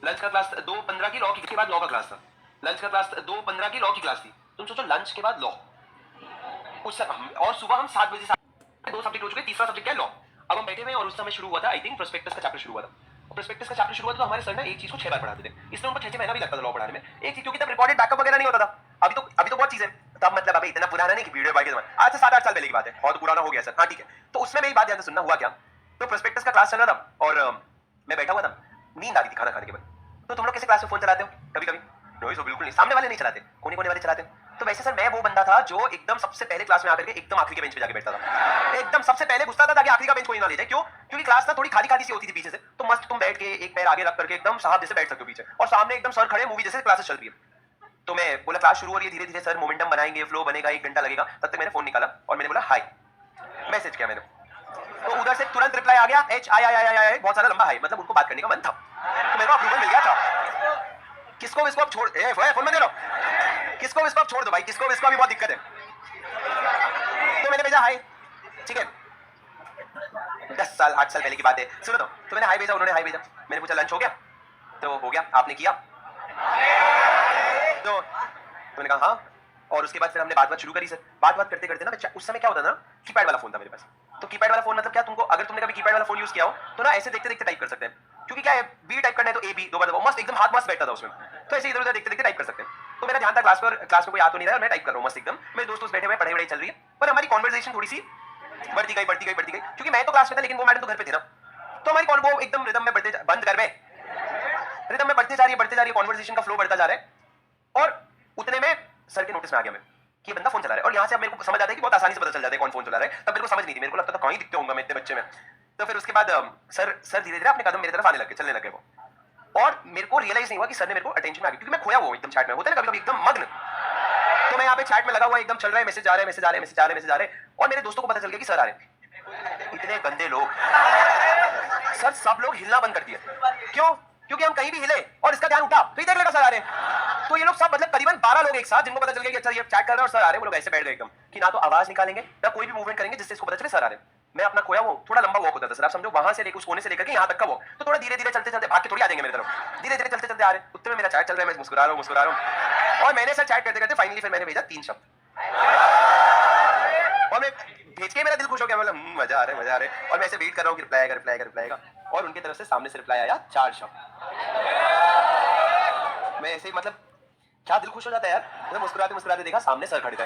Lunch का class 2:15 की law के बाद लॉ का क्लास था। लंच का क्लास 2:15 की लॉ की क्लास थी। तुम सोचो लंच के बाद लॉ, उस और सुबह हम 7 बजे से 2 सब्जेक्ट हो चुके, तीसरा सब्जेक्ट क्या है लॉ। अब हम बैठे हुए और उस समय शुरू हुआ था, आई थिंक प्रोस्पेक्टस का चैप्टर शुरू हुआ था। प्रोस्पेक्टस का चैप्टर शुरू हुआ तो हमारे सर ना एक चीज को 6 बार पढ़ाते थे, इसलिए उनको 6 महीना भी लगता था लॉ पढ़ाने में। एक चीज क्योंकि तब रिकॉर्डेड बैकअप वगैरह नहीं होता था। अभी तो बहुत चीजें, तब मतलब अभी इतना पुराना नहीं कि वीडियो बाय के जमाना, आज से 7-8 साल पहले की बात है, बहुत पुराना हो गया सर। हाँ ठीक है, तो उसमें मेरी बात ध्यान से सुनना। हुआ क्या, तो प्रोस्पेक्टस का क्लास चल रहा था और मैं बैठा हुआ था, नींद आ रही थी खाना खाने के बाद। तो तुम लोग कैसे क्लास में फोन चलाते हो कभी कभी? नहीं सो बिल्कुल नहीं, सामने वाले नहीं चलाते, कोने कोने वाले चलाते हैं। तो वैसे सर मैं वो बंदा था जो एकदम सबसे पहले क्लास में आकर के एकदम आखिरी के बेंच पे जाके बैठता था, एकदम सबसे पहले घुसता था ताकि आखिरी का बेंच कोई ना ले जाए। क्यों? क्योंकि क्लास ना थोड़ी खाली खाली सी होती थी पीछे से, तो मस्त तुम बैठ के एक पैर आगे रख करके एकदम साहब जैसे बैठ सकते हो पीछे, और सामने एकदम सर खड़े, मूवी जैसे क्लासेस चल रही है। तो मैं बोला क्लास शुरू हो रही है, धीरे धीरे सर मोमेंटम बनाएंगे, फ्लो बनेगा, 1 घंटा लगेगा। तब तक मैंने फोन निकाला और मैंने बोला हाय, मैसेज किया मैंने। तो उधर से तुरंत रिप्लाई आ गया, एच आई आई आई आई, बहुत सारा लंबा हाय, मतलब उनको बात करने का मन था, तो मेरे को अप्रूवल मिल गया था। किसको इसको अब छोड़, फोन में दे लो, किसको इसको अब छोड़ दो भाई, किसको इसको अभी बहुत दिक्कत है। तो मैंने भेजा हाय, ठीक है, 10 साल 8 साल पहले की बात है, सुनो। तो मैंने हाय भेजा, उन्होंने हाय भेजा। मैंने पूछा लंच हो गया? तो हो गया, आपने किया? तो मैंने कहा हाँ। और उसके बाद फिर हमने बात शुरू करी सर। बात करते करते ना, उस समय क्या होता था ना, कीपैड वाला फोन था मेरे पास। तो कीपैड वाला फोन मतलब क्या, तुमको अगर तुमने कभी कीपैड वाला फोन यूज किया हो तो ना ऐसे देखते देखते टाइप कर सकते हैं, क्योंकि क्या है, बी टाइप करना है तो ए बी, दो बार मस्त एकदम हाथ मस्त बैठता था उसमें, तो ऐसे इधर उधर देखते देखते टाइप कर सकते हैं। तो मेरा ध्यान था क्लास में कोई आ तो नहीं रहा है और मैं टाइप कर रहा हूँ मस्त एकदम, मेरे दोस्त बैठे हुए, पढ़ाई चल रही है, पर हमारी कॉन्वर्सेशन थोड़ी सी बढ़ती गई, क्योंकि मैं तो क्लास में था लेकिन वो मैडम तो घर पे थे ना, तो हमारी वो एकदम रिदम में बढ़ते, बंद कर में रिदम में बढ़ते जा रही है कॉन्वर्सेशन का फ्लो बढ़ता जा रहा है। और उतने में सर के नोटिस में आ गया मैं कि ये बंदा फोन चला रहा है, और यहाँ से अब मेरे को समझ आता है कि बहुत आसानी से पता चल जाता है कौन फोन चला रहा है। तब मेरे को समझ नहीं थी, मेरे को लगता था कहीं दिखते होंगे मैं इतने बच्चे में। तो फिर उसके बाद सर धीरे धीरे अपने कदम मेरी तरफ आने लगे, चलने लगे वो, और मेरे को रियलाइज नहीं हुआ कि सर ने मेरे को अटेंशन में आ गया, क्योंकि मैं खोया हुआ एकदम चैट में, होता है ना कभी कभी एकदम मग्न। तो मैं यहाँ पे चैट में लगा हुआ एकदम चल रहा है, मैसेज आ रहे हैं, और मेरे दोस्तों को पता चल गया कि सर आ रहे हैं। इतने गंदे लोग सर, सब लोग हिलना बंद कर दिए। क्यों? क्योंकि हम कहीं भी हिले और इसका ध्यान उठा तो इधर लगा सर आ रहे हैं। तो ये लोग सब मतलब करीबन 12 लोग एक साथ, जिनको पता चल गया कि अच्छा ये चैट कर रहा है और सर आ रहे हैं, वो लोग ऐसे बैठ गए एकदम कि ना तो आवाज निकालेंगे ना कोई भी मूवमेंट करेंगे जिससे इसको पता चले सर आ रहे हैं। मैं अपना खोया, वो थोड़ा लंबा वॉक होता था सर, आप समझो वहां से लेकर उस कोने से लेकर के यहाँ तक का वॉक, तो थोड़ा धीरे धीरे चलते चलते भाग के थोड़ी आ जाएंगे मेरी तरफ, धीरे धीरे चलते चलते आ रहे हैं। उतने में मेरा चैट चल रहा है, मैं मुस्कुरा रहा हूँ, और मैंने सर चैट करते करते फाइनली फिर मैंने भेजा 3 शब्द, और मैं भेज के मेरा दिल खुश हो गया, मतलब मजा आ रहा है, और मैं ऐसे वेट कर रहा हूँ कि रिप्लाई आएगा, और उनकी तरफ से सामने से रिप्लाई आया 4 शब्द। मैं ऐसे ही मतलब क्या दिल खुश हो जाता है यार, मैं मुस्कुराते देखा सामने सर खड़े थे,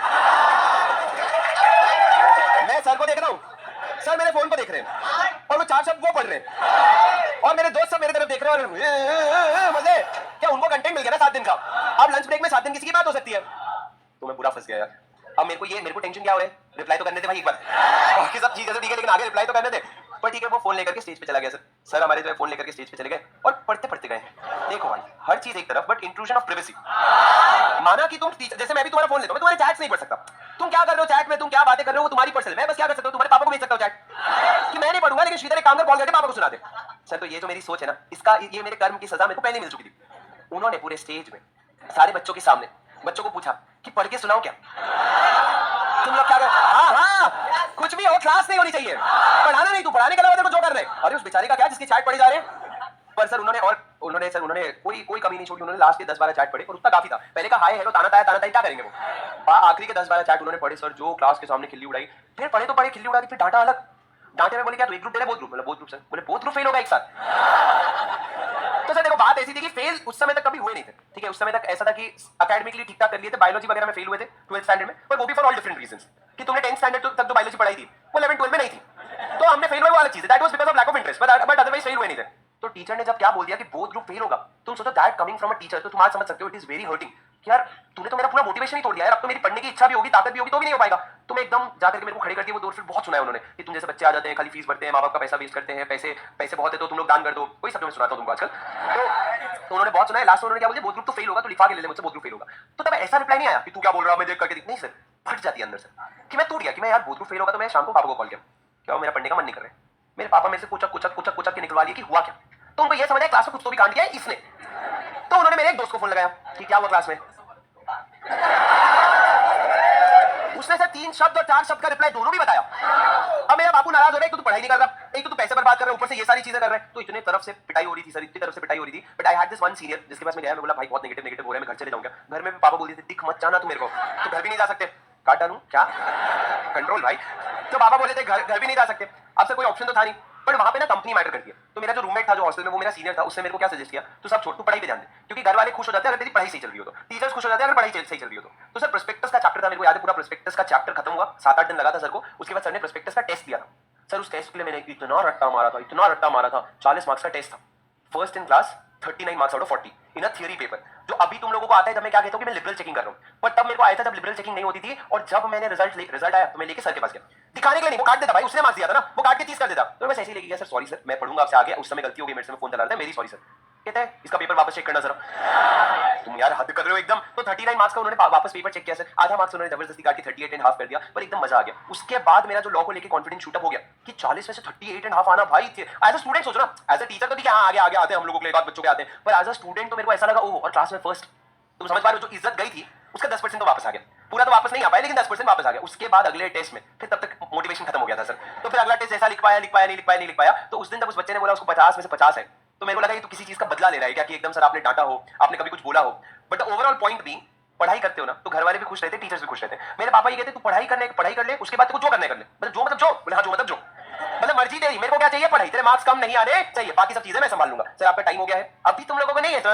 मैं सर को देख रहा हूँ, सर मेरे फोन को देख रहे हैं, और वो 4 शब्द वो पढ़ रहे हैं, और मेरे दोस्त सब मेरे तरफ देख रहे हैं, और मजे क्या, उनको कंटेंट मिल गया ना 7 दिन का। अब लंच ब्रेक में 7 दिन किसी की बात हो सकती है, तो मैं पूरा फंस गया यार। अब मेरे को टेंशन क्या हो रहा है, रिप्लाई तो करने दे भाई एक बार, बाकी सब चीजें तो ठीक है लेकिन आगे रिप्लाई तो करने दे। पर ठीक है, वो फोन लेकर के स्टेज पे चला गया सर हमारे जो है फोन लेकर के स्टेज पे चले गए और पढ़ते गए। देखो भाई हर चीज एक तरफ, बट इंट्रूजन ऑफ प्राइवेसी। माना कि तुम जैसे मैं भी तुम्हारा फोन लेता हूं, मैं तुम्हारे चैट्स नहीं पढ़ सकता, तुम क्या कर रहे हो चैट में, तुम क्या बातें कर रहे हो वो तुम्हारी पर्सनल, मैं बस क्या कर सकता हूं, तुम्हारे पापा को भेज सकता हूं चैट कि मैं नहीं पढ़ूंगा, लेकिन श्रीधर एक काम कर कॉल करके पापा को सुना दे। सर तो ये जो मेरी सोच है ना, इसका ये मेरे कर्म की सजा मेरे को पहले मिल चुकी थी। उन्होंने पूरे स्टेज में सारे बच्चों के सामने बच्चों को पूछा कि पढ़ के सुनाओ क्या, तुम लोग क्या कर, हाँ कुछ भी हो, क्लास नहीं होनी चाहिए, पढ़ाना नहीं, तू पढ़ाने के अलावा जो कर रहे। अरे उस बेचारे का क्या जिसकी चैट पढ़े जा रहे हैं। पर सर उन्होंने कोई कमी नहीं छोड़ी, उन्होंने लास्ट के 10-12 चैट पढ़े और उतना काफी था। पहले का हाय हेलो ताना ताया क्या करेंगे वो, आखिरी के 10-12 चैट उन्होंने पढ़े सर, जो क्लास के सामने खिल्ली उड़ाई, फिर पढ़े तो पढ़े, खिल्ली उड़ा दी, फिर डांटा अलग, डांटे में बोले क्या, तो एक ग्रुप दे रहे, बोथ ग्रुप सर, बोले बोथ ग्रुप फेल होगा एक साथ। तो सर देखो बात ऐसी थी कि फेल उस समय तक कभी हुए नहीं थे, ठीक है, उस समय तक ऐसा था कि एकेडमिकली ठीक ठाक कर लिए थे, बायोलॉजी वगैरह में फेल हुए थे 12th स्टैंडर्ड में, पर वो भी फॉर ऑल डिफरेंट रीजंस, कि तुमने 10th स्टैंडर्ड तक जो बायोलॉजी पढ़ाई थी वो 11-12 में नहीं थी, तो हमने फेल हुए वो अलग चीज है, that was because of lack of interest, but otherwise fail हुए नहीं थे। तो टीचर ने जब क्या बोल दिया कि बोथ ग्रुप फेल होगा, तुम सोचो that coming from a teacher, तो तुम आज समझ सकते हो इट इज वेरी हर्टिंग कि यार तूने तो मेरा पूरा मोटिवेशन ही तोड़ दिया यार, अब तो मेरी पढ़ने की इच्छा भी होगी, ताकत भी होगी, तो भी नहीं हो पाएगा। तो मैं एकदम जाकर के मेरे को खड़े कर दिया, वो दौर फिर बहुत सुना है उन्होंने कि तुम जैसे बच्चे आ जाते हैं, खाली फीस भरते हैं, माँ बाप का पैसा वेस्ट करते हैं, पैसे बहुत है तो तुम लोग दान कर दो, कोई सब मैं सुनाता हूँ तुमको आजकल। तो उन्होंने बहुत सुना है, लास्ट में उन्होंने क्या बोला, बोथ ग्रुप तो फेल होगा, तो लिखा के ले ले मुझसे बोथ ग्रुप फेल होगा। तो तब ऐसा रिप्लाई नहीं आया कि तू क्या बोल रहा है, मैं देख करके नहीं सर, फट जाती है अंदर से कि मैं टूट गया कि मैं यार बोथ ग्रुप फेल होगा। तो मैं शाम को पापा को कॉल किया, क्या मेरा पढ़ने का मन नहीं कर रहा है, मेरे पापा मेरे से कुछ के निकलवा लिया कि हुआ क्या, तो उनको ये समझ आया क्लास में कुछ तो भी कांड किया है इसने। तो उन्होंने मेरे एक दोस्त को फोन लगाया कि क्या हुआ क्लास में, उसने सर 3 शब्द और 4 शब्द का रिप्लाई दोनों भी बताया। अब मेरा बापू नाराज हो रहा है कि तू पढ़ाई नहीं कर रहा, एक तो तू पैसे बर्बाद कर रहा है, ऊपर से ये सारी चीजें कर रहा है। तो इतने तरफ से पिटाई हो रही थी सर, इतनी तरफ से पिटाई हो रही थी। But I had this one senior जिसके पास मैं गया, मैं बोला भाई बहुत नेगेटिव नेगेटिव हो रहा है, मैं घर चले जाऊंगा। घर में पापा बोल रहे थे दिख मत जाना तू मेरे को, तो घर भी नहीं जा सकते। काट डालूं क्या, कंट्रोल भाई। तो पापा बोले थे घर भी नहीं जा सकते। अब सर कोई ऑप्शन तो था नहीं, बट वहां पे ना कंपनी मैटर करती है। तो मेरा जो रूममेट था जो हॉस्टल में, वो मेरा सीनियर था, उसने मेरे को क्या सजेस्ट किया, तो सब छोड़, तू पढ़ाई पे ध्यान दे, क्योंकि घर वाले खुश हो जाते हैं अगर तेरी पढ़ाई सही चल रही हो तो, टीचर्स खुश हो जाते हैं अगर पढ़ाई सही चल रही हो तो सर प्रोस्पेक्टस का चैप्टर था, मेरे को याद है पूरा प्रोस्पेक्टस का चैप्टर खत्म हुआ, 7-8 दिन लगा था सर को। उसके बाद सर ने प्रोस्पेक्टस का टेस्ट दिया था। सर उस टेस्ट के लिए मैंने इतना रट्टा मारा था, इतना रट्टा मारा था। 40 मार्क्स का टेस्ट था, first in class, 39 marks out of 40 in a theory paper. जो अभी तुम लोगों को आता है, जब मैं क्या कहता हूं कि मैं लिबरल चेकिंग कर रहा हूं, पर तब मेरे को आया था जब लिबरल चेकिंग नहीं होती थी। और जब मैंने रिजल्ट आया तो मैं लेके सर के पास गया, दिखाने के लिए नहीं, वो काट देता भाई, उसने मार्क्स दिया था ना, वो काट के 30 कर देता। तो मैं ऐसे ही लेके गया, सर सॉरी सर, मैं पढ़ूंगा आपसे आगे, उस समय गलती हो गई मेरे से, मैं फोन चला रहा था, मेरी सॉरी सर। कहता है इसका पेपर वापस चेक करना जरा। तुम यार हद कर रहे हो एकदम। तो 39 मार्क्स का उन्होंने वापस पेपर चेक किया सर, आधा मार्क्स उन्होंने जबरदस्ती काट के 38.5 कर दिया, पर एकदम मजा आ गया। उसके बाद मेरा जो लॉ को लेके कॉन्फिडेंस शूट अप हो गया कि 40 में से 38.5 आना भाई, एज अ स्टूडेंट सोचो ना, एज अ टीचर तो ठीक है, हाँ आगे आगे आते हैं हम लोगों के लिए, बच्चों के आते हैं, पर एज अ स्टूडेंट तो मेरे को ऐसा लगा ओह, और क्लास में फर्स्ट। तुम समझ पा रहे हो, जो इज्जत गई थी उसका 10% तो वापस आ गया, पूरा तो वापस नहीं आ पाया, लेकिन 10% वापस आ गया। उसके बाद अगले टेस्ट में फिर तब तक मोटिवेशन खत्म हो गया था सर। तो फिर अगला टेस्ट जैसा लिख पाया नहीं लिख पाया। तो उस दिन जब उस बच्चे ने बोला उसको 50 में से 50 है, तो मेरे को लगा ये तो किसी चीज का बदला ले रहा है क्या, कि एकदम सर आपने डांटा हो, आपने कभी कुछ बोला हो। बट ओवरऑल पॉइंट भी, पढ़ाई करते हो ना तो घर वाले भी खुश रहते, टीचर्स भी खुश रहते। मेरे पापा ये कहते तू पढ़ाई कर ले, उसके बाद तू जो करना है कर ले। मतलब जो बोले हाँ, जो मतलब जो, मतलब मर्जी तेरी, मेरे को क्या चाहिए, पढ़ाई, तेरे मार्क्स कम नहीं आने चाहिए, बाकी सब चीजें मैं संभाल लूंगा। सर आपका टाइम हो गया है, अभी तुम लोगों को नहीं है तो